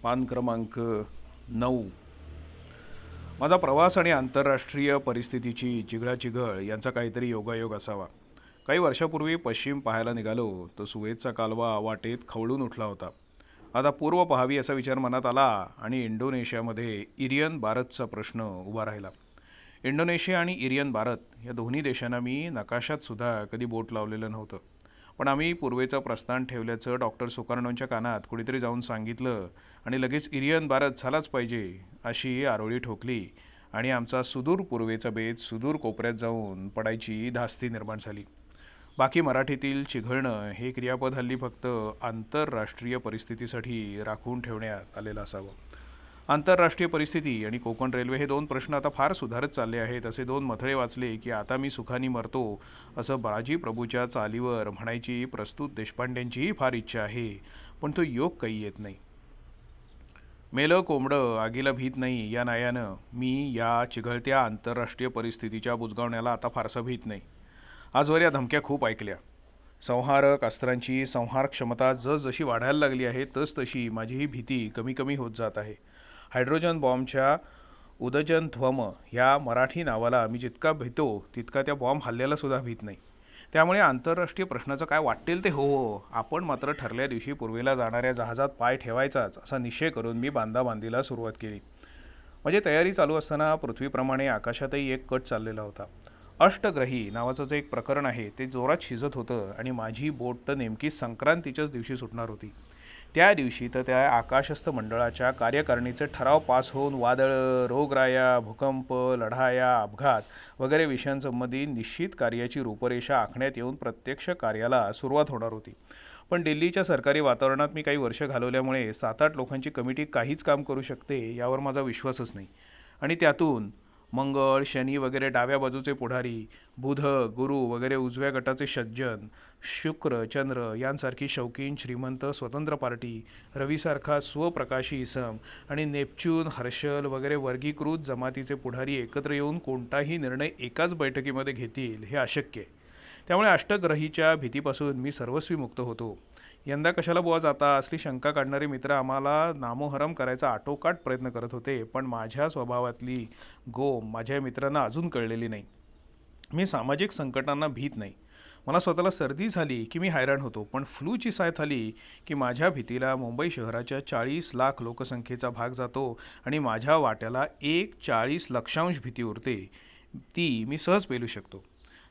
पान क्रमांक 9. माझा प्रवास आणि आंतरराष्ट्रीय परिस्थितीची चिघळाचिघळ यांचा काहीतरी योगायोग असावा. काही वर्षापूर्वी पश्चिम पाहायला निघालो तर सुएझचा कालवा वाटेत खवळून उठला होता. आता पूर्व पाहावी असा विचार मनात आला आणि इंडोनेशियामध्ये इरियन भारतचा प्रश्न उभा राहिला. इंडोनेशिया आणि इरियन भारत या दोन्ही देशांना मी नकाशात सुद्धा कधी बोट लावलेलं नव्हतं. पण आम्ही पूर्वेचं प्रस्थान ठेवल्याचं डॉक्टर सुकार्णोंच्या कानात कुणीतरी जाऊन सांगितलं आणि लगेच इरियन भारत झालाच पाहिजे अशी आरोळी ठोकली आणि आमचा सुदूर पूर्वेचा बेत सुदूर कोपऱ्यात जाऊन पडायची धास्ती निर्माण झाली. बाकी मराठीतील चिघळणं हे क्रियापद हल्ली फक्त आंतरराष्ट्रीय परिस्थितीसाठी राखून ठेवण्यात आलेलं असावं. आंतरराष्ट्रीय परिस्थिती आणि कोकण रेल्वे हे दोन प्रश्न आता फार सुधारत चालले आहेत. असे दोन मथळे वाचले की आता मी सुखानी मरतो असं बाळाजी प्रभूच्या चालीवर म्हणायची प्रस्तुत देशपांड्यांचीही फार इच्छा आहे, पण तो योग काही येत नाही. मेलं कोंबडं आगीला भीत नाही या नायानं मी या चिघळत्या आंतरराष्ट्रीय परिस्थितीच्या बुजगावण्याला आता फारसा भीत नाही. आजवर या धमक्या खूप ऐकल्या. संहारक अस्त्रांची संहार क्षमता जसजशी वाढायला लागली आहे तसतशी माझी ही भीती कमी कमी होत जात आहे. हायड्रोजन बॉम्बच्या उदजनध्वम ह्या मराठी नावाला मी जितका भीतो तितका त्या बॉम्ब हल्ल्याला सुद्धा भीत नाही. त्यामुळे आंतरराष्ट्रीय प्रश्नाचं काय वाटेल ते हो, आपण मात्र ठरल्या दिवशी पूर्वेला जाणाऱ्या जहाजात पाय ठेवायचाच असा निश्चय करून मी बांधाबांधीला सुरुवात केली. माझी तयारी चालू असताना पृथ्वीप्रमाणे आकाशातही एक कट चाललेला होता. अष्टग्रही नावाचं जे एक प्रकरण आहे ते जोरात शिजत होतं आणि माझी बोट तर नेमकी संक्रांतीच्याच दिवशी सुटणार होती. त्या दिवशी तर त्या आकाशस्थ मंडळाच्या कार्यकारिणीचे ठराव पास होऊन वादळं, रोगराया, भूकंप, लढाया, अपघात वगैरे विषयांसंबंधी निश्चित कार्याची रूपरेषा आखण्यात येऊन प्रत्यक्ष कार्याला सुरुवात होणार होती. पण दिल्लीच्या सरकारी वातावरणात मी काही वर्ष घालवल्यामुळे 7-8 लोकांची कमिटी काहीच काम करू शकते यावर माझा विश्वासच नाही. आणि त्यातून मंगळ, शनी वगैरे डाव्या बाजूचे पुढारी, बुध, गुरु वगैरे उजव्या गटाचे सज्जन, शुक्र, चंद्र यांसारखी शौकीन श्रीमंत स्वतंत्र पार्टी, रवीसारखा स्वप्रकाशी इसम आणि नेपच्यून, हर्षल वगैरे वर्गीकृत जमातीचे पुढारी एकत्र येऊन कोणताही निर्णय एकाच बैठकीमध्ये घेतील हे अशक्य आहे. त्यामुळे अष्टग्रहीच्या भीतीपासून मी सर्वस्वी मुक्त होतो. यंदा कशाला बुवा जाता असली शंका काढणारे मित्र आम्हाला नामोहरम करायचा आटोकाट प्रयत्न करत होते, पण माझ्या स्वभावातली गोम माझ्या मित्रांना अजून कळलेली नाही. मी सामाजिक संकटांना भीत नाही. मला स्वतःला सर्दी झाली की मी हैराण होतो, पण फ्लूची साथ आली की माझ्या भीतीला मुंबई शहराच्या 40 लाख लोकसंख्येचा भाग जातो आणि माझ्या वाट्याला एक 40 लक्षांश भीती उरते. ती मी सहज पेलू शकतो.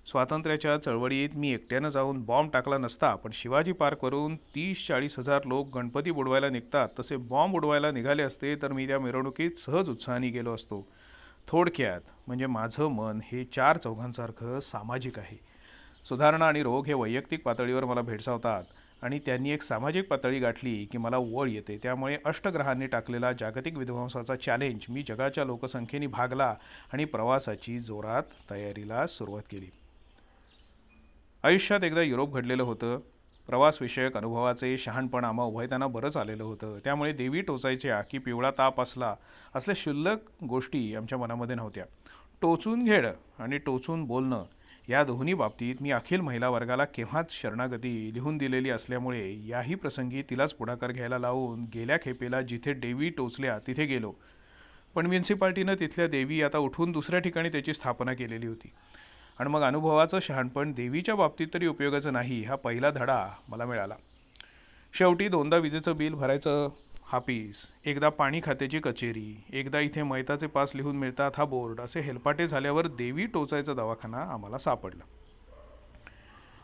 स्वातंत्र्याच्या चळवळीत मी एकट्यानं जाऊन बॉम्ब टाकला नसता, पण शिवाजी पार्क वरून 30-40 हजार लोक गणपती बुडवायला निघतात तसे बॉम्ब उडवायला निघाले असते तर मी त्या मिरवणुकीत सहज उत्साहाने गेलो असतो. थोडक्यात म्हणजे माझं मन हे 4 चौघांसारखं सामाजिक आहे. सुधारणा आणि रोग हे वैयक्तिक पातळीवर मला भेडसावतात आणि त्यांनी एक सामाजिक पातळी गाठली की मला वळ येते. त्यामुळे अष्टग्रहांनी टाकलेला जागतिक विध्वंसाचा चॅलेंज मी जगाच्या लोकसंख्येने भागला आणि प्रवासाची जोरात तयारीला सुरुवात केली. आयुष्यात एकदा युरोप घडलेलं होतं. प्रवासविषयक अनुभवाचे शहाणपण आम्हा उभयतांना बरंच आलेलं होतं. त्यामुळे देवी टोचायच्या की पिवळा ताप असला असल्या क्षुल्लक गोष्टी आमच्या मनामध्ये नव्हत्या. टोचून घेणं आणि टोचून बोलणं या दोन्ही बाबतीत मी अखिल महिला वर्गाला केव्हाच शरणागती लिहून दिलेली असल्यामुळे याही प्रसंगी तिलाच पुढाकार घ्यायला लावून गेल्या खेपेला जिथे देवी टोचल्या तिथे गेलो. पण म्युन्सिपाल्टीनं तिथल्या देवी आता उठून दुसऱ्या ठिकाणी त्याची स्थापना केलेली होती. आणि मग अनुभवाचं शहाणपण देवीच्या बाबतीत तरी उपयोगाचं नाही हा पहिला धडा मला मिळाला. शेवटी 2दा विजेचं बिल भरायचं हापीस, एकदा पाणी खात्याची कचेरी, एकदा इथे मैताचे पास लिहून मिळतात हा बोर्ड असे हेलपाटे झाल्यावर देवी टोचायचा दवाखाना आम्हाला सापडला.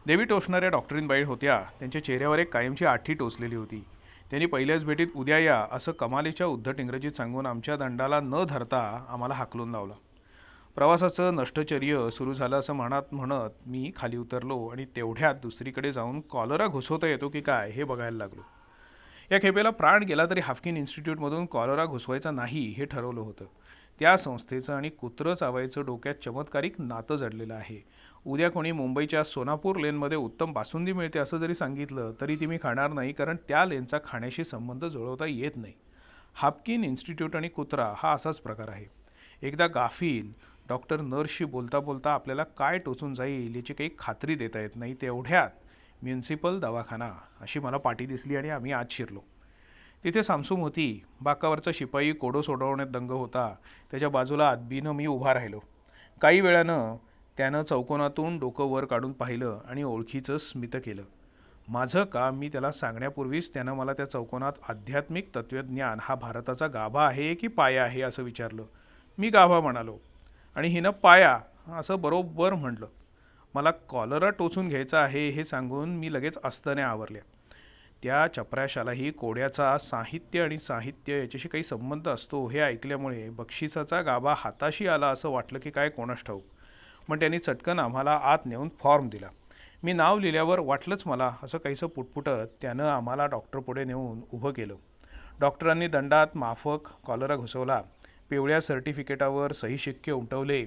देवी टोचणाऱ्या डॉक्टरीनबाई होत्या. त्यांच्या चेहऱ्यावर एक कायमची आठी टोचलेली होती. त्यांनी पहिल्याच भेटीत उद्या या असं कमालीच्या उद्धट इंग्रजीत सांगून आमच्या दंडाला न धरता आम्हाला हाकलून लावलं. प्रवासाचं नष्टचर्य सुरू झालं असं म्हणत मी खाली उतरलो आणि तेवढ्यात दुसरीकडे जाऊन कॉलरा घुसवता येतो की काय हे बघायला लागलो. या खेपेला प्राण गेला तरी हाफकिन इन्स्टिट्यूटमधून कॉलरा घुसवायचा नाही हे ठरवलं होतं. त्या संस्थेचं आणि कुत्रं चावायचं डोक्यात चमत्कारिक नातं जडलेलं आहे. उद्या कोणी मुंबईच्या सोनापूर लेनमध्ये उत्तम बासुंदी मिळते असं जरी सांगितलं तरी ती मी खाणार नाही, कारण त्या लेनचा खाण्याशी संबंध जुळवता येत नाही. हाफकिन इन्स्टिट्यूट आणि कुत्रा हा असाच प्रकार आहे. एकदा गाफील डॉक्टर नर्सशी बोलता बोलता आपल्याला काय टोचून जाईल याची काही खात्री देता येत नाही. तेवढ्यात म्युन्सिपल दवाखाना अशी मला पाटी दिसली आणि आम्ही आत शिरलो. तिथे सामसूम होती. बाकावरचा शिपाई कोडो सोडवण्यात दंग होता. त्याच्या बाजूला आदबीनं मी उभा राहिलो. काही वेळानं त्यानं चौकोनातून डोकं वर काढून पाहिलं आणि ओळखीचं स्मित केलं. माझं काम मी त्याला सांगण्यापूर्वीच त्यानं मला त्या चौकोनात आध्यात्मिक तत्त्वज्ञान हा भारताचा गाभा आहे की पाया आहे असं विचारलं. मी गाभा म्हणालो आणि हिनं पाया असं बरोबर म्हटलं. मला कॉलरा टोचून घ्यायचा आहे हे सांगून मी लगेच अस्ताने आवरल्या. त्या चपराशालाही कोड्याचा साहित्य आणि साहित्य याच्याशी काही संबंध असतो हे ऐकल्यामुळे बक्षिसाचा गाभा हाताशी आला असं वाटलं की काय कोणास ठाऊक. मग त्यांनी चटकन आम्हाला आत नेऊन फॉर्म दिला. मी नाव लिहिल्यावर वाटलंच मला असं काहीसं पुटपुटत त्यानं आम्हाला डॉक्टरपुढे नेऊन उभं केलं. डॉक्टरांनी दंडात माफक कॉलरा घुसवला. पिवळ्या सर्टिफिकेटावर सही शिक्के उमटवले.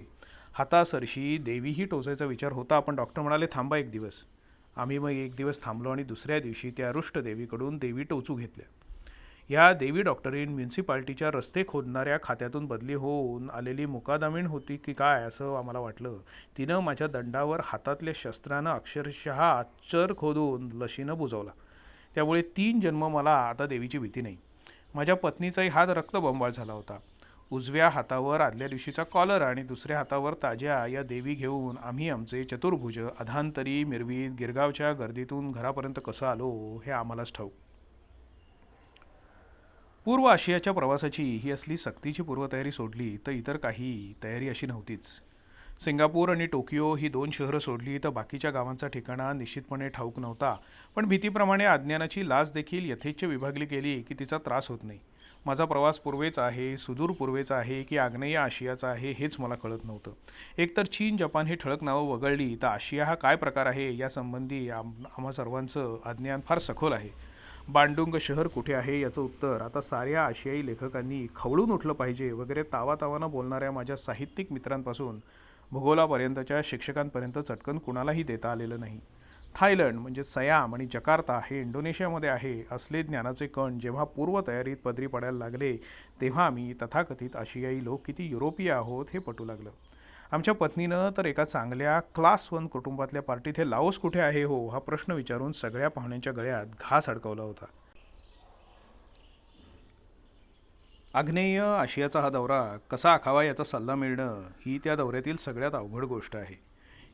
हातासरशी देवीही टोचायचा विचार होता, पण डॉक्टर म्हणाले थांबा एक दिवस. आम्ही मग एक दिवस थांबलो आणि दुसऱ्या दिवशी त्या रुष्ट देवीकडून देवी टोचू घेतल्या. या देवी डॉक्टरीन म्युन्सिपाल्टीच्या रस्ते खोदणाऱ्या खात्यातून बदली होऊन आलेली मुकादमीण होती की काय असं आम्हाला वाटलं. तिनं माझ्या दंडावर हातातल्या शस्त्रानं अक्षरशः आच्चर खोदून लशीनं बुजवला. त्यामुळे 3 जन्म मला आता देवीची भीती नाही. माझ्या पत्नीचाही हात रक्तबंबाळ झाला होता. उजव्या हातावर आदल्या दिवशीचा कॉलर आणि दुसऱ्या हातावर ताज्या या देवी घेऊन आम्ही आमचे चतुर्भुज अधांतरी मिरवीत गिरगावच्या गर्दीतून घरापर्यंत कसं आलो हे आम्हालाच ठाऊक. पूर्व आशियाच्या प्रवासाची ही असली सक्तीची पूर्वतयारी सोडली तर इतर काही तयारी अशी नव्हतीच. सिंगापूर आणि टोकियो ही 2 शहरं सोडली तर बाकीच्या गावांचा ठिकाणा निश्चितपणे ठाऊक नव्हता, पण भीतीप्रमाणे अज्ञानाची लाज देखील यथेच्छ विभागली गेली की तिचा त्रास होत नाही. माझा प्रवास पूर्वेचा आहे, सुदूर पूर्वेचा आहे की आग्नेय आशियाचा आहे हेच मला कळत नव्हतं. एकतर चीन, जपान ही ठळक नावं वगळली तर आशिया हा काय प्रकार आहे यासंबंधी आम्हा सर्वांचं अज्ञान फार सखोल आहे. बांडुंग शहर कुठे आहे याचं उत्तर आता साऱ्या आशियाई लेखकांनी खवळून उठलं पाहिजे वगैरे तावातावानं बोलणाऱ्या माझ्या साहित्यिक मित्रांपासून भूगोलापर्यंतच्या शिक्षकांपर्यंत चटकन कुणालाही देता आलेलं नाही. थायलंड म्हणजे सयाम आणि जकार्ता हे इंडोनेशियामध्ये आहे असले ज्ञानाचे कण जेव्हा पूर्वतयारीत पदरी पडायला लागले तेव्हा आम्ही तथाकथित आशियाई लोक किती युरोपीय आहोत हे पटू लागलं. आमच्या पत्नीनं तर एका चांगल्या क्लास 1 कुटुंबातल्या पार्टीत हे लाओस कुठे आहे हो हा प्रश्न विचारून सगळ्या पाहुण्यांच्या गळ्यात घास अडकवला होता. आग्नेय आशियाचा हा दौरा कसा आखावा याचा सल्ला मिळणं ही त्या दौऱ्यातील सगळ्यात अवघड गोष्ट आहे.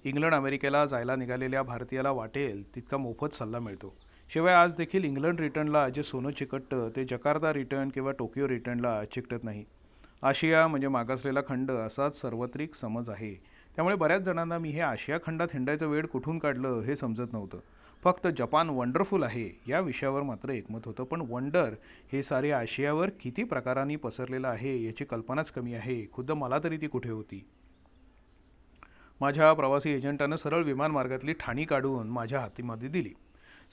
इंग्लंड अमेरिकेला जायला निघालेल्या भारतीयाला वाटेल तितका मोफत सल्ला मिळतो. शिवाय आज देखील इंग्लंड रिटर्नला जे सोनं चिकटतं ते जकार्ता रिटर्न किंवा टोकियो रिटर्नला चिकटत नाही. आशिया म्हणजे मागासलेला खंड असाच सार्वत्रिक समज आहे. त्यामुळे बऱ्याच जणांना मी हे आशिया खंडात हिंडायचं वेळ कुठून काढलं हे समजत नव्हतं. फक्त जपान वंडरफुल आहे या विषयावर मात्र एकमत होतं, पण वंडर हे सारे आशियावर किती प्रकारांनी पसरलेलं आहे याची कल्पनाच कमी आहे. खुद्द मला तरी ती कुठे होती. माझ्या प्रवासी एजंटानं सरळ विमानमार्गातली ठाणी काढून माझ्या हातीमध्ये दिली.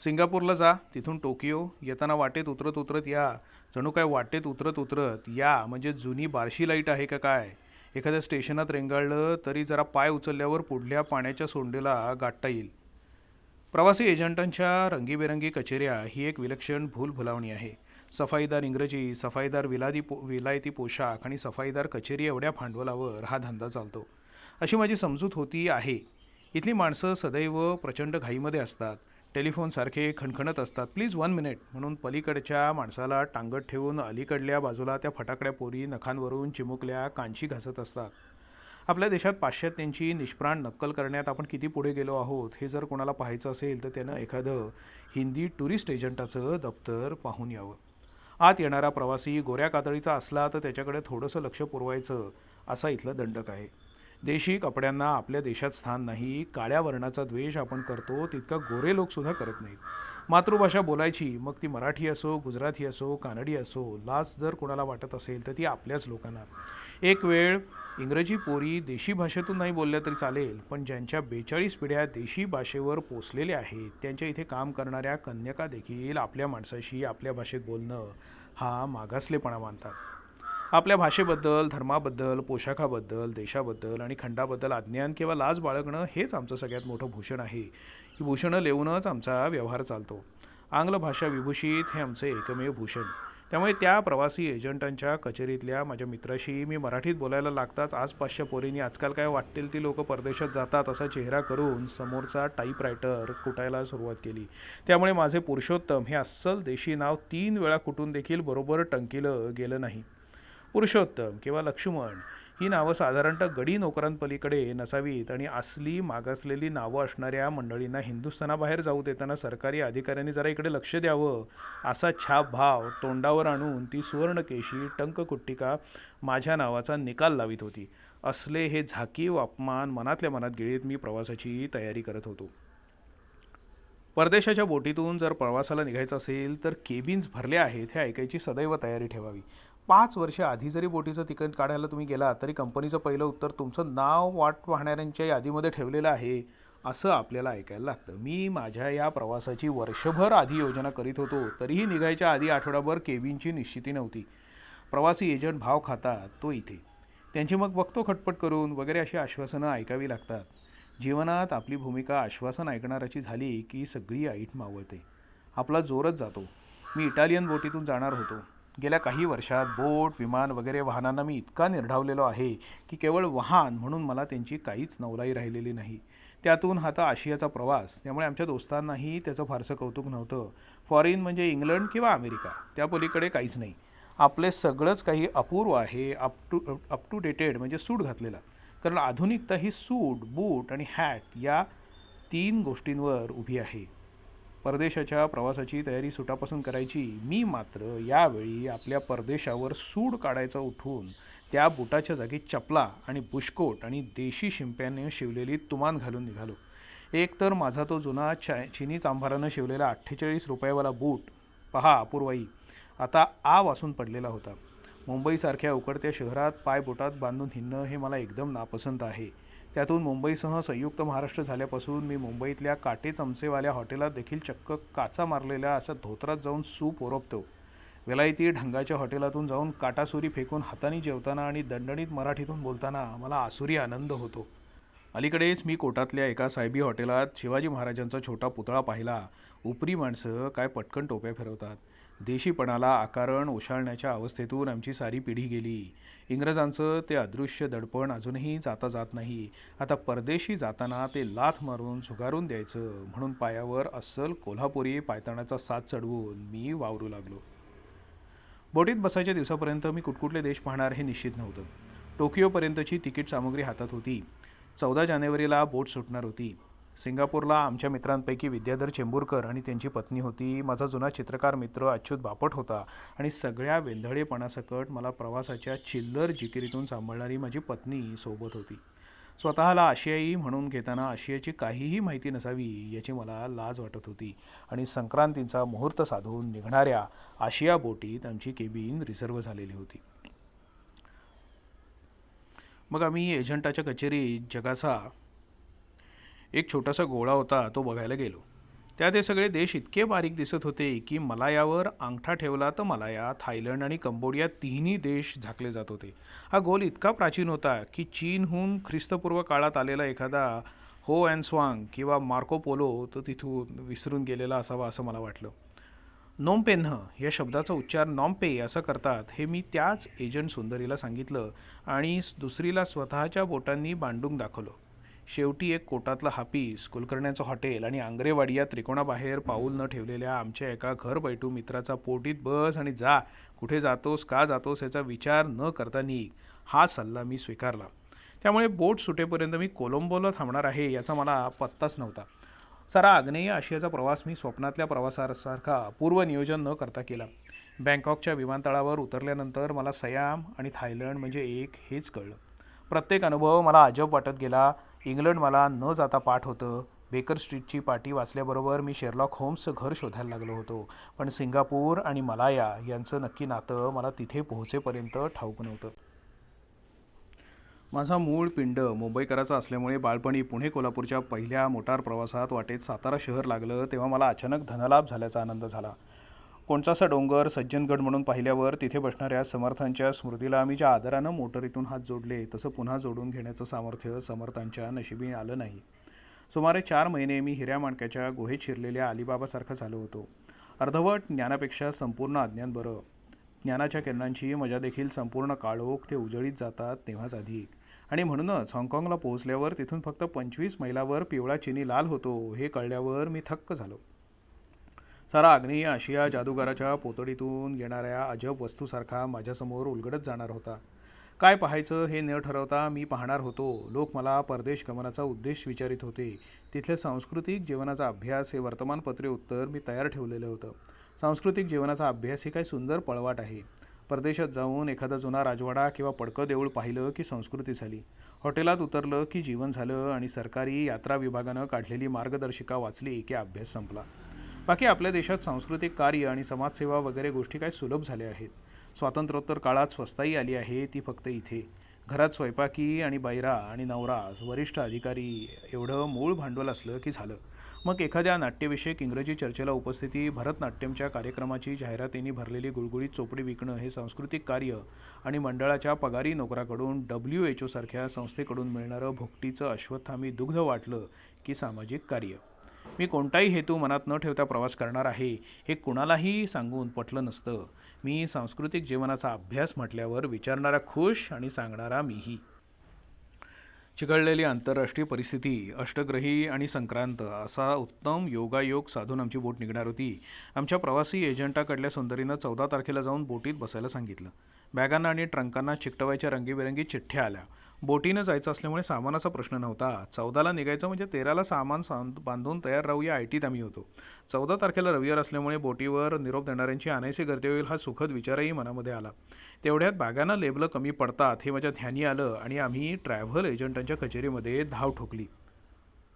सिंगापूरला जा, तिथून टोकियो, येताना वाटेत उतरत उतरत या. जणू काय वाटेत उतरत उतरत या म्हणजे जुनी बार्शी लाईट आहे का काय. एखाद्या स्टेशनात रेंगाळलं तरी जरा पाय उचलल्यावर पुढल्या पाण्याच्या सोंडेला गाठता येईल. प्रवासी एजंटांच्या रंगीबेरंगी कचेऱ्या ही एक विलक्षण भूलभुलावणी आहे. सफाईदार इंग्रजी, सफाईदार विलायती पोशाख आणि सफाईदार कचेरी एवढ्या भांडवलावर हा धंदा चालतो अशी माझी समजूत होती आहे. इथली माणसं सदैव प्रचंड घाईमध्ये असतात. टेलिफोनसारखे खणखणत असतात. प्लीज 1 मिनिट म्हणून पलीकडच्या माणसाला टांगत ठेवून अलीकडल्या बाजूला त्या फटाकड्या पोरी नखांवरून चिमुकल्या कांची घासत असतात. आपल्या देशात पाश्चात्यांची निष्प्राण नक्कल करण्यात आपण किती पुढे गेलो आहोत हे जर कोणाला पाहायचं असेल तर त्यानं एखादं हिंदी टुरिस्ट एजंटाचं दप्तर पाहून यावं. आत येणारा प्रवासी गोऱ्या कातळीचा असला तर त्याच्याकडे थोडंसं लक्ष पुरवायचं असा इथला दंडक आहे. देशी कपड्यांना आपल्या देशात स्थान नाही. काळ्या वर्णाचा द्वेष आपण करतो तितका गोरे लोकसुद्धा करत नाहीत. मातृभाषा बोलायची, मग ती मराठी असो, गुजराती असो, कानडी असो, लाज जर कोणाला वाटत असेल तर ती आपल्याच लोकांना. एक वेळ इंग्रजी पोरी देशी भाषेतून नाही बोलल्या तरी चालेल, पण ज्यांच्या 42 पिढ्या देशी भाषेवर पोचलेल्या आहेत त्यांच्या इथे काम करणाऱ्या कन्यका देखील आपल्या माणसाशी आपल्या भाषेत बोलणं हा मागासलेपणा मानतात. आपल्या भाषेबद्दल, धर्माबद्दल, पोशाखाबद्दल, देशाबद्दल आणि खंडाबद्दल अज्ञान किंवा लाज बाळगणं हेच आमचं सगळ्यात मोठं भूषण आहे. ही भूषणं लेवूनच आमचा व्यवहार चालतो. आंग्ल भाषा विभूषित हे आमचे एकमेव भूषण. त्यामुळे त्या प्रवासी एजंटांच्या कचेरीतल्या माझ्या मित्राशी मी मराठीत बोलायला लागताच आसपासच्या पोरींनी आजकाल काय वाटेल ती लोक परदेशात जातात असा चेहरा करून समोरचा टाईपरायटर कुटायला सुरुवात केली. त्यामुळे माझे पुरुषोत्तम हे अस्सल देशी नाव 3 वेळा कुठून देखील बरोबर टंकिलं गेलं नाही. पुरुषोत्तम किंवा लक्ष्मण ही नावं साधारणतः गडी नोकरांपलीकडे नसावीत आणि असली मागासलेली नावं असणाऱ्या मंडळींना हिंदुस्थानाबाहेर जाऊ देताना सरकारी अधिकाऱ्यांनी जरा इकडे लक्ष द्यावं असा छाप भाव तोंडावर आणून ती सुवर्णकेशी टंककुट्टिका माझ्या नावाचा निकाल लावित होती. असले हे झाकीव अपमान मनातल्या मनात गिळीत मी प्रवासाची तयारी करत होतो. परदेशाच्या बोटीतून जर प्रवासाला निघायचं असेल तर केबिन्स भरले आहेत हे ऐकायची सदैव तयारी ठेवावी. 5 वर्ष आधी जरी बोटीचं तिकीट काढायला तुम्ही गेलात तरी कंपनीचं पहिलं उत्तर तुमचं नाव वाट पाहणाऱ्यांच्या यादीमध्ये ठेवलेलं आहे असं आपल्याला ऐकायला लागतं. मी माझ्या या प्रवासाची वर्षभर आधी योजना करीत होतो तरीही निघायच्या आधी आठवडाभर केबिनची निश्चिती नव्हती. प्रवासी एजंट भाव खातात तो इथे. त्यांची मग बघतो खटपट करून वगैरे अशी आश्वासनं ऐकावी लागतात. जीवनात आपली भूमिका आश्वासन ऐकणाऱ्याची झाली की सगळी ऐट मावळते. आपला जोरच जातो. मी इटालियन बोटीतून जाणार होतो. गेल्या काही वर्षात बोट विमान वगैरे वाहनांना मी इतका निर्ढावलेलो आहे की केवळ वाहन म्हणून मला त्यांची काहीच नवलाई राहिलेली नाही. त्यातून हा तर आशियाचा प्रवास, त्यामुळे आमच्या दोस्तांनाही त्याचं फारसं कौतुक नव्हतं. फॉरेन म्हणजे इंग्लंड किंवा अमेरिका, त्या पलीकडे काहीच नाही. आपले सगळंच काही अपूर्व आहे, अप टू डेटेड म्हणजे सूट घातलेला. कारण आधुनिकता ही सूट बूट आणि हॅट या 3 गोष्टींवर उभी आहे. परदेशाच्या प्रवासाची तयारी सुटापासून करायची. मी मात्र यावेळी आपल्या परदेशावर सूड काढायचं उठून त्या बुटाच्या जागी चपला आणि बुशकोट आणि देशी शिंप्याने शिवलेली तुमान घालून निघालो. एकतर माझा तो जुना चिनी चांभारानं शिवलेला 48 रुपयावाला बूट पहा अपूर्वाई आता आ वासून पडलेला होता. मुंबईसारख्या उकडत्या शहरात पाय बोटात बांधून हिंडणं हे मला एकदम नापसंत आहे. त्यातून मुंबईसह संयुक्त महाराष्ट्र झाल्यापासून मी मुंबईतल्या काटे चमचेवाल्या हॉटेलात देखील चक्क काचा मारलेल्या अशा धोत्रात जाऊन सूप ओरपतो. विलायती ढंगाच्या हॉटेलातून जाऊन काटासुरी फेकून हाताने जेवताना आणि दणदणीत मराठीतून बोलताना मला आसुरी आनंद होतो. अलीकडेच मी कोटातल्या एका साहेबी हॉटेलात शिवाजी महाराजांचा छोटा पुतळा पाहिला. उपरी माणसं काय पटकन टोप्या फिरवतात. देशीपणाला आकारण ओशाळण्याच्या अवस्थेतून आमची सारी पिढी गेली. इंग्रजांचं ते अदृश्य दडपण अजूनही जाता जात नाही. आता परदेशी जाताना ते लाथ मारून झुगारून द्यायचं म्हणून पायावर अस्सल कोल्हापुरी पायताणाचा साथ चढवून मी वावरू लागलो. बोटीत बसायच्या दिवसापर्यंत मी कुठकुठले देश पाहणार हे निश्चित नव्हतं. टोकियोपर्यंतची तिकीट सामुग्री हातात होती. 14 जानेवारीला बोट सुटणार होती. सिंगापूरला आमच्या मित्रांपैकी विद्याधर चेंबूरकर आणि त्यांची पत्नी होती. माझा जुना चित्रकार मित्र अच्युत बापट होता आणि सगळ्या वेंधळेपणासकट मला प्रवासाच्या चिल्लर जिकिरीतून सांभाळणारी माझी पत्नी सोबत होती. स्वतःला आशियाई म्हणून घेताना आशियाची काहीही माहिती नसावी याची मला लाज वाटत होती आणि संक्रांतीचा मुहूर्त साधून निघणाऱ्या आशिया बोटीत आमची केबिन रिझर्व्ह झालेली होती. मग आम्ही एजंटाच्या कचेरीत जगाचा एक छोटासा गोळा होता तो बघायला गेलो. त्यात हे सगळे देश इतके बारीक दिसत होते की मलायावर अंगठा ठेवला तर मलाया, थायलंड आणि कंबोडिया 3ही देश झाकले जात होते. हा गोल इतका प्राचीन होता की चीनहून ख्रिस्तपूर्व काळात आलेला एखादा हो अँड स्वांग किंवा मार्को पोलो तो तिथून विसरून गेलेला असावा असं मला वाटलं. नोमपेन्ह या शब्दाचा उच्चार नॉम्पे असं करतात हे मी त्याच एजंट सुंदरीला सांगितलं आणि दुसरीला स्वतःच्या बोटांनी बांडून दाखवलं. शेवटी एक कोटातलं हापीस, कुलकर्ण्यांचं हॉटेल आणि आंग्रेवाडी या त्रिकोणाबाहेर पाऊल न ठेवलेल्या आमच्या एका घर बैठू मित्राचा पोटीत बस आणि जा, कुठे जातोस का जातोस याचा विचार न करता निघ हा सल्ला मी स्वीकारला. त्यामुळे बोट सुटेपर्यंत मी कोलंबोला थांबणार आहे याचा मला पत्ताच नव्हता. सारा आग्नेय आशियाचा प्रवास मी स्वप्नातल्या प्रवासासारखा पूर्वनियोजन न करता केला. बँकॉकच्या विमानतळावर उतरल्यानंतर मला सयाम आणि थायलंड म्हणजे एक हेच कळलं. प्रत्येक अनुभव मला अजब वाटत गेला. इंग्लंड मला न जाता पाठ होतं. बेकर स्ट्रीटची पाटी वाचल्याबरोबर मी शेरलॉक होम्सचं घर शोधायला लागलो होतो. पण सिंगापूर आणि मलाया यांचं नक्की नातं मला तिथे पोहोचेपर्यंत ठाऊक नव्हतं. माझा मूळ पिंड मुंबईकराचा असल्यामुळे बाळपणी पुणे कोल्हापूरच्या पहिल्या मोटार प्रवासात वाटेत सातारा शहर लागलं तेव्हा मला अचानक धनलाभ झाल्याचा आनंद झाला. कोणचासा डोंगर सज्जनगड म्हणून पाहिल्यावर तिथे बसणाऱ्या समर्थांच्या स्मृतीला आम्ही ज्या आदरानं मोटरीतून हात जोडले तसं पुन्हा जोडून घेण्याचं सामर्थ्य समर्थांच्या नशिबी आलं नाही. सुमारे 4 महिने मी हिऱ्या माणक्याच्या गुहेत शिरलेल्या अलिबाबासारखा झालो होतो. अर्धवट ज्ञानापेक्षा संपूर्ण अज्ञान बरं. ज्ञानाच्या किरणांची मजा देखील संपूर्ण काळोख ते उजळीत जातात तेव्हाच अधिक. आणि म्हणूनच हाँगकाँगला पोहोचल्यावर तिथून फक्त 25 मैलावर पिवळा चिनी लाल होतो हे कळल्यावर मी थक्क झालो. सारा आग्नेय आशिया जादूगाराच्या पोतडीतून येणाऱ्या अजब वस्तूसारखा माझ्यासमोर उलगडत जाणार होता. काय पाहायचं हे न ठरवता मी पाहणार होतो. लोक मला परदेश गमनाचा उद्देश विचारित होते. तिथल्या सांस्कृतिक जीवनाचा अभ्यास हे वर्तमानपत्रे उत्तर मी तयार ठेवलेलं होतं. सांस्कृतिक जीवनाचा अभ्यास ही काय सुंदर पळवाट आहे. परदेशात जाऊन एखादा जुना राजवाडा किंवा पडकं देऊळ पाहिलं की संस्कृती झाली. हॉटेलात उतरलं की जीवन झालं आणि सरकारी यात्रा विभागानं काढलेली मार्गदर्शिका वाचली की अभ्यास संपला. बाकी आपल्या देशात सांस्कृतिक कार्य आणि समाजसेवा वगैरे गोष्टी काय सुलभ झाल्या आहेत. स्वातंत्र्योत्तर काळात स्वस्ताई आली आहे ती फक्त इथे. घरात स्वयंपाकी आणि बायरा आणि नवरा वरिष्ठ अधिकारी एवढं मूळ भांडवल असलं की झालं. मग एखाद्या नाट्यविषयक इंग्रजी चर्चेला उपस्थिती, भरतनाट्यमच्या कार्यक्रमाची जाहिरातींनी भरलेली गुळगुळीत चोपडी विकणं हे सांस्कृतिक कार्य आणि मंडळाच्या पगारी नोकराकडून WHO सारख्या संस्थेकडून मिळणारं भुकटीचं अश्वत्थामी दुग्ध वाटलं की सामाजिक कार्य. मी कोणताही हेतू मनात न ठेवता प्रवास करणार आहे हे कुणालाही सांगून पटलं नसतं. मी सांस्कृतिक जीवनाचा अभ्यास म्हटल्यावर विचारणारा खुश आणि सांगणारा मीही. चिघळलेली आंतरराष्ट्रीय परिस्थिती, अष्टग्रही आणि संक्रांत असा उत्तम योगायोग साधून आमची बोट निघणार होती. आमच्या प्रवासी एजंटाकडल्या सुंदरीनं 14 तारखेला जाऊन बोटीत बसायला सांगितलं. बॅगांना आणि ट्रंकांना चिकटवायच्या रंगीबेरंगी चिठ्ठ्या आल्या. बोटीनं जायचं असल्यामुळे सामानाचा प्रश्न नव्हता. 14ला निघायचं म्हणजे 13ला सामान बांधून तयार राहूया आयटीत आम्ही होतो. 14 तारखेला रविवार असल्यामुळे बोटीवर निरोप देणाऱ्यांची अनायसे गर्दी होईल हा सुखद विचारही मनामध्ये आला. तेवढ्यात बॅगांना लेबलं कमी पडतात हे माझ्या ध्यानी आलं आणि आम्ही ट्रॅव्हल एजंटांच्या कचेरीमध्ये धाव ठोकली.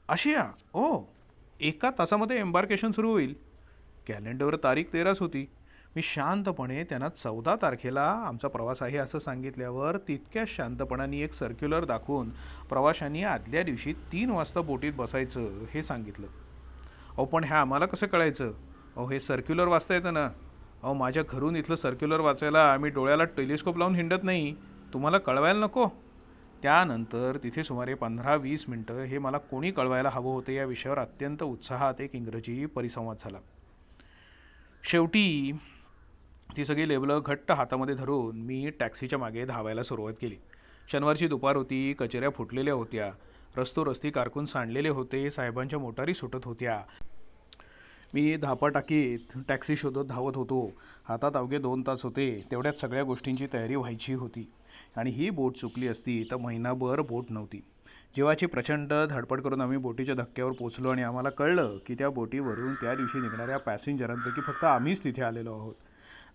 आशिया, ओ 1 तासामध्ये एम्बार्केशन सुरू होईल. कॅलेंडरवर तारीख 13च होती. मी शांतपणे त्यांना 14 तारखेला आमचा प्रवास आहे असं सांगितल्यावर तितक्याच शांतपणाने एक सर्क्युलर दाखवून प्रवाशांनी आदल्या दिवशी 3 वाजता बोटीत बसायचं हे सांगितलं. अहो पण ह्या आम्हाला कसं कळायचं? अहो हे सर्क्युलर वाचता येतं ना. अहो माझ्या घरून इथलं सर्क्युलर वाचायला आम्ही डोळ्याला टेलिस्कोप लावून हिंडत नाही. तुम्हाला कळवायला नको? त्यानंतर तिथे सुमारे 15-20 मिनटं हे मला कोणी कळवायला हवं होतं या विषयावर अत्यंत उत्साहात एक इंग्रजी परिसंवाद झाला. शेवटी ती सगळी लेबलं घट्ट हातामध्ये धरून मी टॅक्सीच्या मागे धावायला सुरुवात केली. शनिवारची दुपार होती. कचेऱ्या फुटलेल्या होत्या. रस्ती कारकून सांडलेले होते. साहेबांच्या मोटारी सुटत होत्या. मी धापा टाकीत टॅक्सी शोधत धावत होतो. हातात अवघे 2 तास होते. तेवढ्यात सगळ्या गोष्टींची तयारी व्हायची होती आणि ही बोट चुकली असती तर महिनाभर बोट नव्हती. जीवाची प्रचंड धडपड करून आम्ही बोटीच्या धक्क्यावर पोचलो आणि आम्हाला कळलं की त्या बोटीवरून त्या दिवशी निघणाऱ्या पॅसेंजरांपैकी फक्त आम्हीच तिथे आलेलो आहोत.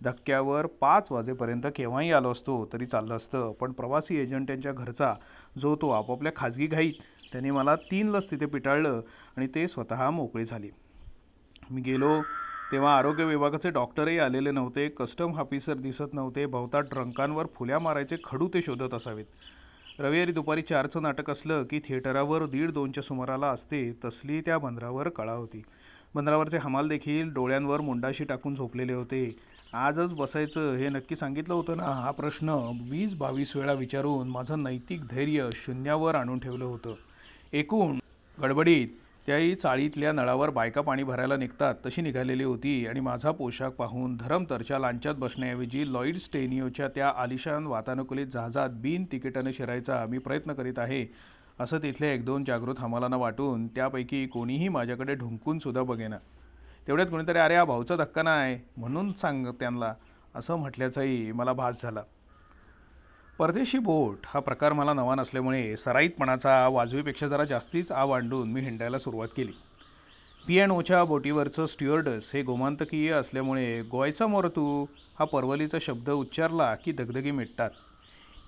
धक्क्यावर 5 वाजेपर्यंत केव्हाही आलो असतो तरी चाललं असतं, पण प्रवासी एजंट यांच्या घरचा जो तो आपापल्या खाजगी घाईत त्यांनी मला 3लाच तिथे पिटाळलं आणि ते स्वतः मोकळे झाले. मी गेलो तेव्हा आरोग्य विभागाचे डॉक्टरही आलेले नव्हते. कस्टम ऑफिसर दिसत नव्हते. बहुता ट्रंकांवर फुल्या मारायचे खडू ते शोधत असावेत. रविवारी दुपारी 4चं नाटक असलं की थिएटरावर 1:30-2च्या सुमाराला असते तसली त्या बंदरावर कळा होती. बंदरावरचे हमाल देखील डोळ्यांवर मुंडाशी टाकून झोपलेले होते. आजच बसायचं हे नक्की सांगितलं होतं ना हा प्रश्न 20-22 वेळा विचारून माझं नैतिक धैर्य शून्यावर आणून ठेवलं होतं. एकूण गडबडीत त्याही चाळीतल्या नळावर बायका पाणी भरायला निघतात तशी निघालेली होती आणि माझा पोशाख पाहून धरमतरच्या लांचात बसण्याऐवजी लॉईड स्टेनियोच्या त्या आलिशान वातानुकूलित जहाजात बिन तिकिटाने शिरायचा मी प्रयत्न करीत आहे असं तिथल्या 1-2 जागृत हमालांना वाटून त्यापैकी कोणीही माझ्याकडे ढुंकून सुद्धा बघेना. तेवढ्यात कोणीतरी अरे हा भाऊचा धक्का नाही म्हणून सांग त्यांना असं म्हटल्याचाही मला भास झाला. परदेशी बोट हा प्रकार मला नवा नसल्यामुळे सराईतपणाचा वाजवीपेक्षा जरा जास्तीच आवांडून मी हिंडायला सुरुवात केली. P&Oच्या बोटीवरचं स्ट्युअर्डस हे गोमांतकीय असल्यामुळे गोयचा मोर तू हा परवलीचा शब्द उच्चारला की दगदगी मिटतात.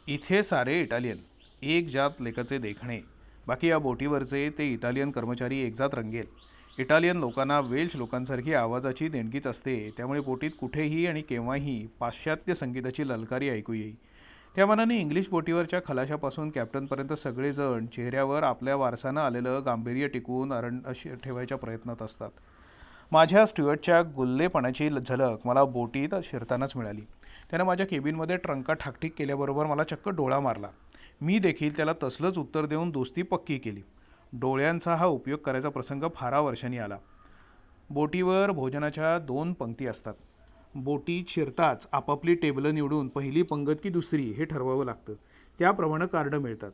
इथे सारे इटालियन, एक जात लेकाचे देखणे. बाकी या बोटीवरचे ते इटालियन कर्मचारी एकजात रंगेल. इटालियन लोकांना वेल्श लोकांसारखी आवाजाची देणगीच असते. त्यामुळे बोटीत कुठेही आणि केव्हाही पाश्चात्य संगीताची ललकारी ऐकू येई. त्या मनाने इंग्लिश बोटीवरच्या खलाशापासून कॅप्टनपर्यंत सगळेजण चेहऱ्यावर आपल्या वारसानं आलेलं गांभीर्य टिकवून ठेवायच्या प्रयत्नात असतात. माझ्या स्ट्युअर्टच्या गुल्लेपणाची झलक मला बोटीत शिरतानाच मिळाली. त्यानं माझ्या केबिनमध्ये ट्रंका ठाकठीक केल्याबरोबर मला चक्क डोळा मारला. मी देखील त्याला तसलंच उत्तर देऊन दोस्ती पक्की केली. डोळ्यांचा हा उपयोग करायचा प्रसंग फारा वर्षांनी आला. बोटीवर भोजनाच्या 2 पंक्ती असतात. बोटी शिरताच आपापली टेबलं निवडून पहिली पंगत की दुसरी हे ठरवावं लागतं. त्याप्रमाणे कार्ड मिळतात.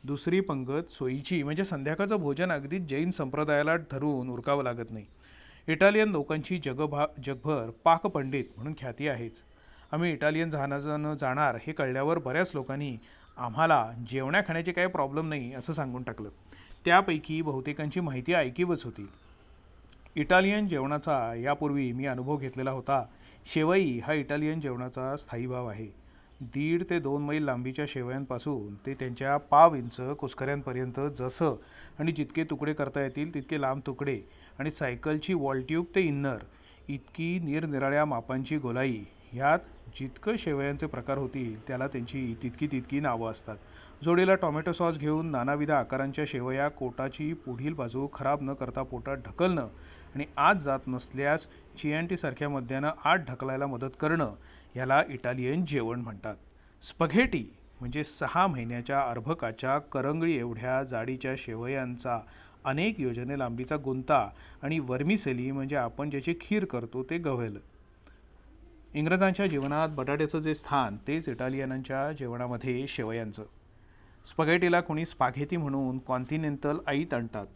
दुसरी पंगत सोयीची म्हणजे संध्याकाळचं भोजन अगदी जैन संप्रदायाला धरून उरकावं लागत नाही. इटालियन लोकांची जगभर पाकपंडित म्हणून ख्याती आहेच. आम्ही इटालियन जहाजानं जाणार हे कळल्यावर बऱ्याच लोकांनी आम्हाला जेवण्या खाण्याची काही प्रॉब्लेम नाही असं सांगून टाकलं. त्यापैकी बहुतेकांची माहिती ऐकीवच होती. इटालियन जेवणाचा यापूर्वी मी अनुभव घेतलेला होता. शेवई हा इटालियन जेवणाचा स्थायी भाव आहे. 1.5 ते 2 मैल लांबीच्या शेवयांपासून ते त्यांच्या पाव इंच कुस्कऱ्यांपर्यंत जसं आणि जितके तुकडे करता येतील तितके लांब तुकडे आणि सायकलची वॉलट्यूब ते इन्नर इतकी निरनिराळ्या मापांची गोलाई, ह्यात जितकं शेवयांचे प्रकार होतील त्याला त्यांची तितकी तितकी नावं असतात. जोडीला टोमॅटो सॉस घेऊन नानाविध आकारांच्या शेवया कोटाची पुढील बाजू खराब न करता पोटात ढकलणं आणि आत जात नसल्यास चियांटीसारख्या मद्यानं आत ढकलायला मदत करणं ह्याला इटालियन जेवण म्हणतात. स्पघेटी म्हणजे 6 महिन्याच्या अर्भकाच्या करंगळी एवढ्या जाडीच्या शेवयांचा अनेक योजने लांबीचा गुंता आणि वर्मिसेली म्हणजे आपण ज्याची खीर करतो ते गव्हालं. इंग्रजांच्या जेवणात बटाट्याचं जे स्थान तेच इटालियनांच्या जेवणामध्ये शेवयांचं. स्पघेटीला कोणी स्पाघेती म्हणून कॉन्टिनेंटल आईत आणतात,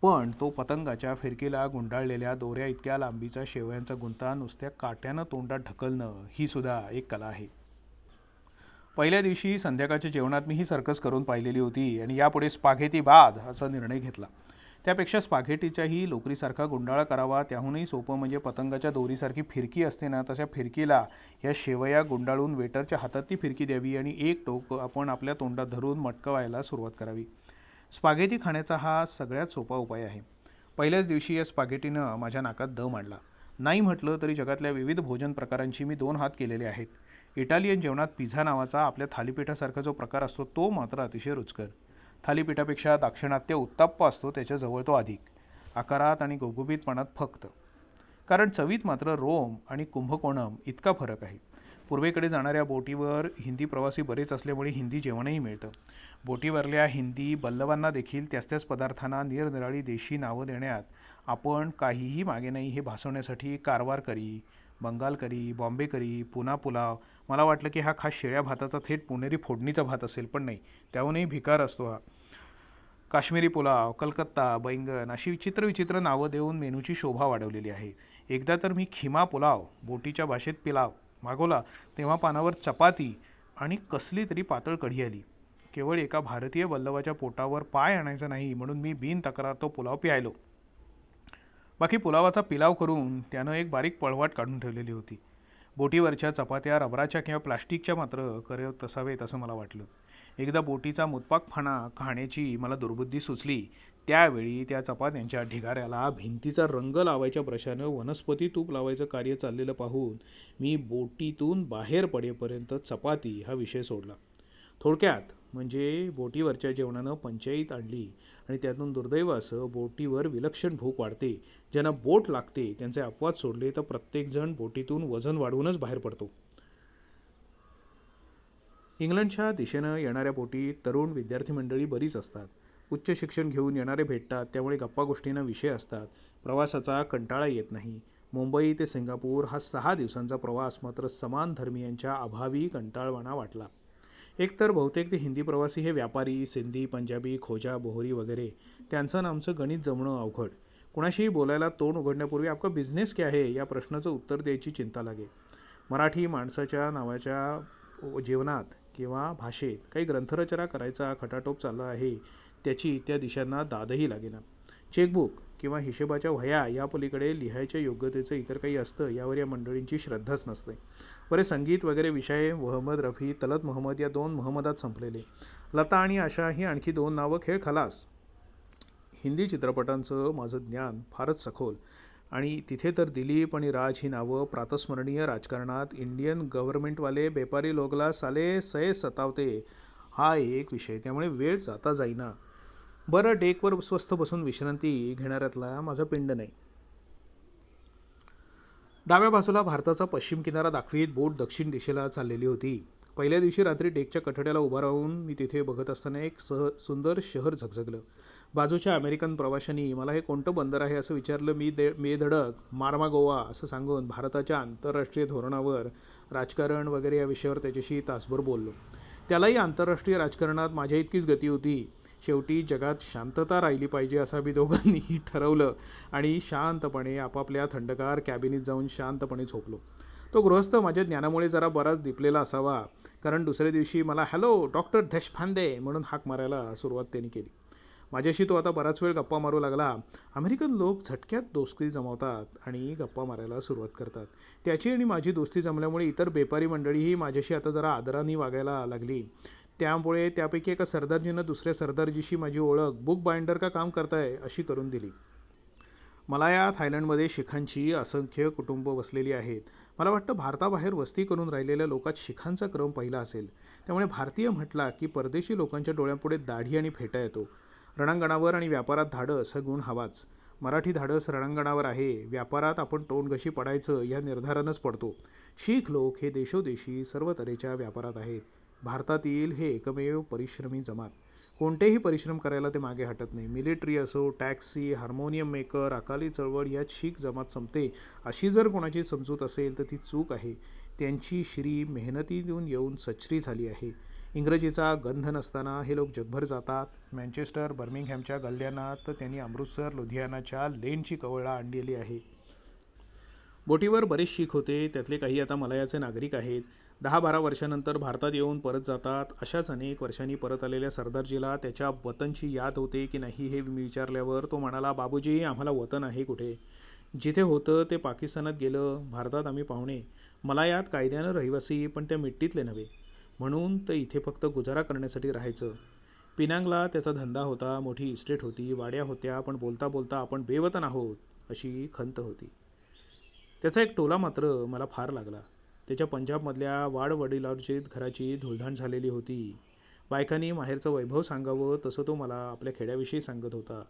पण तो पतंगाच्या फिरकीला गुंडाळलेल्या दोऱ्या इतक्या लांबीचा शेवयांचा गुंता नुसत्या काट्यानं तोंडात ढकलणं ही सुद्धा एक कला आहे. पहिल्या दिवशी संध्याकाळच्या जेवणात मी ही सर्कस करून पाहिलेली होती आणि यापुढे स्पाघेती बाद असा निर्णय घेतला. त्यापेक्षा स्पाघेटीच्याही लोकरीसारखा गुंडाळा करावा. त्याहूनही सोपं म्हणजे पतंगाच्या दोरीसारखी फिरकी असते ना, तशा फिरकीला या शेवया गुंडाळून वेटरच्या हातात ती फिरकी द्यावी आणि एक टोक आपण आपल्या तोंडात धरून मटकवायला सुरुवात करावी. स्पाघेटी खाण्याचा हा सगळ्यात सोपा उपाय आहे. पहिल्याच दिवशी या स्पाघेटीनं माझ्या नाकात दम आणला. नाही म्हटलं तरी जगातल्या विविध भोजन प्रकारांची मी 2 हात केलेले आहेत. इटालियन जेवणात पिझ्झा नावाचा आपल्या थालीपीठासारखा जो प्रकार असतो तो मात्र अतिशय रुचकर. थालीपीठापेक्षा दाक्षिणात्य उत्ताप्पा असतो त्याच्याजवळ तो अधिक, आकारात आणि गुबगुबीतपणात फक्त. कारण चवीत मात्र रोम आणि कुंभकोणम इतका फरक आहे. पूर्वेकडे जाणाऱ्या बोटीवर हिंदी प्रवासी बरेच असल्यामुळे हिंदी जेवणही मिळतं. बोटीवरल्या हिंदी बल्लवांना देखील त्याच त्याच पदार्थांना निरनिराळी देशी नावं देण्यात आपण काहीही मागे नाही हे भासवण्यासाठी कारवार करी, बंगाल करी, बॉम्बे करी, पुना पुलाव. मला वाटलं की हा खास शेळ्या भाताचा थेट पुणेरी फोडणीचा भात असेल, पण नाही, त्याहूनही भिकार असतो हा. काश्मीरी पुलाव, कलकत्ता, बैंगन अशी विचित्र विचित्र नावं देऊन मेनूची शोभा वाढवलेली आहे. एकदा तर मी खिमा पुलाव, बोटीच्या भाषेत पिलाव मागवला तेव्हा पानावर चपाती आणि कसली तरी पातळ कढी आली. केवळ एका भारतीय बल्लवाच्या पोटावर पाय आणायचा नाही म्हणून मी बिन तक्रार तो पुलाव प्यायलो. बाकी पुलावाचा पिलाव करून त्यानं एक बारीक पळवाट काढून ठेवलेली होती. बोटीवरच्या चपात्या रबराच्या किंवा प्लास्टिकच्या मात्र करत असावेत असं मला वाटलं. एकदा बोटीचा मुतपाकपणा खाण्याची मला दुर्बुद्धी सुचली. त्यावेळी त्या चपात्यांच्या ढिगाऱ्याला भिंतीचा रंग लावायच्या ब्रशानं वनस्पती तूप लावायचं कार्य चाललेलं पाहून मी बोटीतून बाहेर पडेपर्यंत चपाती हा विषय सोडला. थोडक्यात म्हणजे बोटीवरच्या जेवणानं पंचाईत आणली आणि त्यातून दुर्दैव असं बोटीवर विलक्षण भूक वाढते. ज्यांना बोट लागते त्यांचे अपवाद सोडले तर प्रत्येकजण बोटीतून वजन वाढवूनच बाहेर पडतो. इंग्लंडच्या दिशेनं येणाऱ्या बोटीत तरुण विद्यार्थी मंडळी बरीच असतात. उच्च शिक्षण घेऊन येणारे भेटतात, त्यामुळे गप्पा गोष्टींना विषय असतात. प्रवासाचा कंटाळा येत नाही. मुंबई ते सिंगापूर हा 6 दिवसांचा प्रवास मात्र समान धर्मीयांच्या अभावी कंटाळवाणा वाटला. एकतर बहुतेक ते हिंदी प्रवासी हे व्यापारी, सिंधी, पंजाबी, खोजा, बोहरी वगैरे. त्यांचं आणि आमचं गणित जमणं अवघड. कुणाशीही बोलायला तोंड उघडण्यापूर्वी आपका बिझनेस क्या है या प्रश्नाचं उत्तर द्यायची चिंता लागे. मराठी माणसाच्या नावाच्या जीवनात किंवा भाषेत काही ग्रंथरचना करायचा खटाटोप चालला आहे त्याची त्या दिशांना दादही लागेना. चेकबुक किंवा हिशेबाच्या वह्या या पलीकडे लिहायच्या योग्यतेचं इतर काही असतं यावर या मंडळींची श्रद्धाच नसते. बरे संगीत वगैरे विषय मोहम्मद रफी, तलत मोहम्मद या 2 मोहम्मदात संपलेले. लता आणि आशा ही आणखी 2 नावं खेळ खलास. हिंदी चित्रपटांचं माझं ज्ञान फारच सखोल आणि तिथे तर दिलीप आणि राज ही नावं प्रातस्मरणीय. राजकारणात इंडियन गव्हर्नमेंटवाले बेपारी लोकला साले सय सतावते हा एक विषय, त्यामुळे वेळ जाता जाईना. बरं डेकवर स्वस्थ बसून विश्रांती घेणाऱ्यातला माझा पिंड नाही. डाव्या बाजूला भारताचा पश्चिम किनारा दाखवीत बोट दक्षिण दिशेला चाललेली होती. पहिल्या दिवशी रात्री डेकच्या कठड्याला उभा राहून मी तिथे बघत असताना एक सुंदर शहर झगझगलं. बाजूच्या अमेरिकन प्रवाशांनी मला हे कोणतं बंदर आहे असं विचारलं. मी धडक मार्मागोवा असं सांगून भारताच्या आंतरराष्ट्रीय धोरणावर, राजकारण वगैरे या विषयावर त्याच्याशी तासभर बोललो. त्यालाही आंतरराष्ट्रीय राजकारणात माझ्या इतकीच गती होती. शेवटी जगात शांतता राहिली पाहिजे असं आम्ही दोघांनीही ठरवलं आणि शांतपणे आपापल्या थंडगार कॅबिनीत जाऊन शांतपणे झोपलो. तो गृहस्थ माझ्या ज्ञानामुळे जरा बराच दिपलेला असावा, कारण दुसऱ्या दिवशी मला हॅलो डॉक्टर देशपांडे म्हणून हाक मारायला सुरुवात त्यांनी केली. माझ्याशी तो आता बराच वेळ गप्पा मारू लागला. अमेरिकन लोक झटक्यात दोस्ती जमवतात आणि गप्पा मारायला सुरुवात करतात. त्याची आणि माझी दोस्ती जमल्यामुळे इतर बेपारी मंडळीही माझ्याशी आता जरा आदराने वागायला लागली. त्यामुळे त्यापैकी एका सरदारजीनं दुसऱ्या सरदारजीशी माझी ओळख बुक बाइंडर का काम करताय अशी करून दिली. मला या थायलंडमध्ये शिखांची असंख्य कुटुंब वसलेली आहेत. मला वाटतं भारताबाहेर वस्ती करून राहिलेल्या लोकात शिखांचा क्रम पहिला असेल. त्यामुळे भारतीय म्हटला की परदेशी लोकांच्या डोळ्यांपुढे दाढी आणि फेटा येतो. रणांगणावर आणि व्यापारात धाडस हा गुण हवाच. मराठी धाडस रणांगणावर आहे, व्यापारात आपण तोंड कशी पडायचं या निर्धारानंच पडतो. शीख लोक हे देशोदेशी सर्व तऱ्हेच्या व्यापारात आहेत. भारतातील हे एकमेव परिश्रमी जमात. कोणतेही परिश्रम करायला ते मागे हटत नाही. मिलिटरी असो, टॅक्सी, हार्मोनियम मेकर, अकाली चळवळ यात शीख जमात संपते अशी जर कोणाची समजूत असेल तर ती चूक आहे. त्यांची श्री मेहनतीतून येऊन सच्री झाली आहे. इंग्रजीचा गंध नसताना हे लोक जगभर जातात. मँचेस्टर, बर्मिंगहॅमच्या गल्ल्यांना तर त्यांनी अमृतसर, लुधियानाच्या लेनची कवळा आणलेली आहे. बोटीवर बरेच शीख होते, त्यातले काही आता मलायाचे नागरिक आहेत. 10-12 वर्षानंतर भारतात येऊन परत जातात. अशाच अनेक वर्षांनी परत आलेल्या सरदारजीला त्याच्या वतनची याद होते की नाही हे मी विचारल्यावर तो म्हणाला, बाबूजी आम्हाला वतन आहे कुठे. जिथे होतं ते पाकिस्तानात गेलं. भारतात आम्ही पाहुणे. मलायात कायद्यानं रहिवासी, पण त्या मिट्टीतले नव्हे. म्हणून तर इथे फक्त गुजारा करण्यासाठी राहायचं. पिनांगला त्याचा धंदा होता, मोठी इस्टेट होती, वाड्या होत्या, पण बोलता बोलता आपण बेवतन आहोत अशी खंत होती. त्याचा एक टोला मात्र मला फार लागला. त्याच्या पंजाबमधल्या वाडवडिलांची घराची धुळधाण झालेली होती. बायकांनी माहेरचं वैभव सांगावं तसं तो मला आपल्या खेड्याविषयी सांगत होता.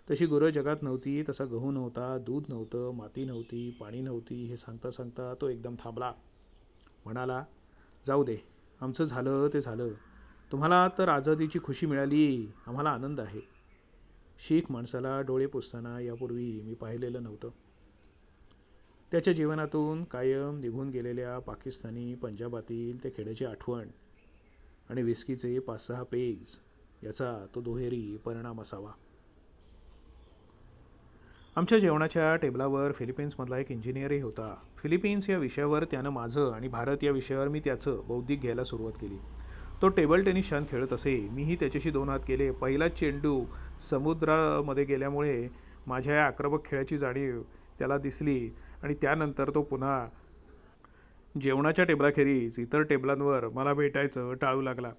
तशी गुरं जगात नव्हती, तसा गहू नव्हता, दूध नव्हतं, माती नव्हती, पाणी नव्हती. हे सांगता सांगता तो एकदम थांबला. म्हणाला, जाऊ दे, आमचं झालं ते झालं. तुम्हाला तर आझादीची खुशी मिळाली, आम्हाला आनंद आहे. शीख माणसाला डोळे पुसताना यापूर्वी मी पाहिलेलं नव्हतं. त्याच्या जीवनातून कायम निघून गेलेल्या पाकिस्तानी पंजाबातील त्या खेड्याची आठवण आणि विस्कीचे 5-6 पेग्स याचा तो दुहेरी परिणाम असावा. आमच्या जेवणाच्या टेबलावर फिलिपिन्समधला एक इंजिनियरही होता. फिलिपिन्स या विषयावर त्यानं माझं आणि भारत या विषयावर मी त्याचं बौद्धिक घ्यायला सुरुवात केली. तो टेबल टेनिस छान खेळत असे. मीही त्याच्याशी 2 हात केले. पहिलाच चेंडू समुद्रामध्ये गेल्यामुळे माझ्या या आक्रमक खेळाची जाणीव त्याला दिसली आणि त्यानंतर तो पुन्हा जेवणाच्या टेबलाखेरीज इतर टेबलांवर मला भेटायचं टाळू लागला.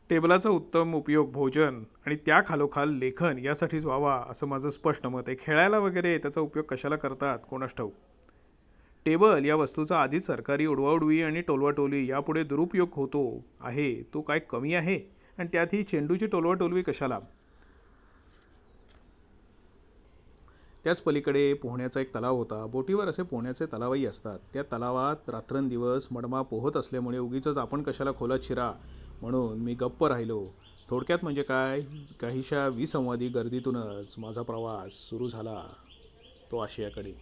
टेबलाचा उत्तम उपयोग भोजन आणि त्या खालोखाल लेखन यासाठीच व्हावा असं माझं स्पष्ट मत आहे. खेळायला वगैरे त्याचा उपयोग कशाला करतात कोणास ठाऊक. टेबल या वस्तूचा आधीच सरकारी उडवाउडवी आणि टोलवाटोलवी यापुढे दुरुपयोग होतो आहे, तो काय कमी आहे? आणि त्यात ही चेंडूची टोलवाटोलवी कशाला? त्याच पलीकडे पोहण्याचा एक तलाव होता. बोटीवर असे पोहण्याचे तलावही असतात. त्या तलावात रात्रंदिवस मडमा पोहत असल्यामुळे उगीचच आपण कशाला खोलात शिरा म्हणून मी गप्प राहिलो. थोडक्यात म्हणजे काय, काहीशा विसंवादी गर्दीतूनच माझा प्रवास सुरू झाला तो आशियाकडे.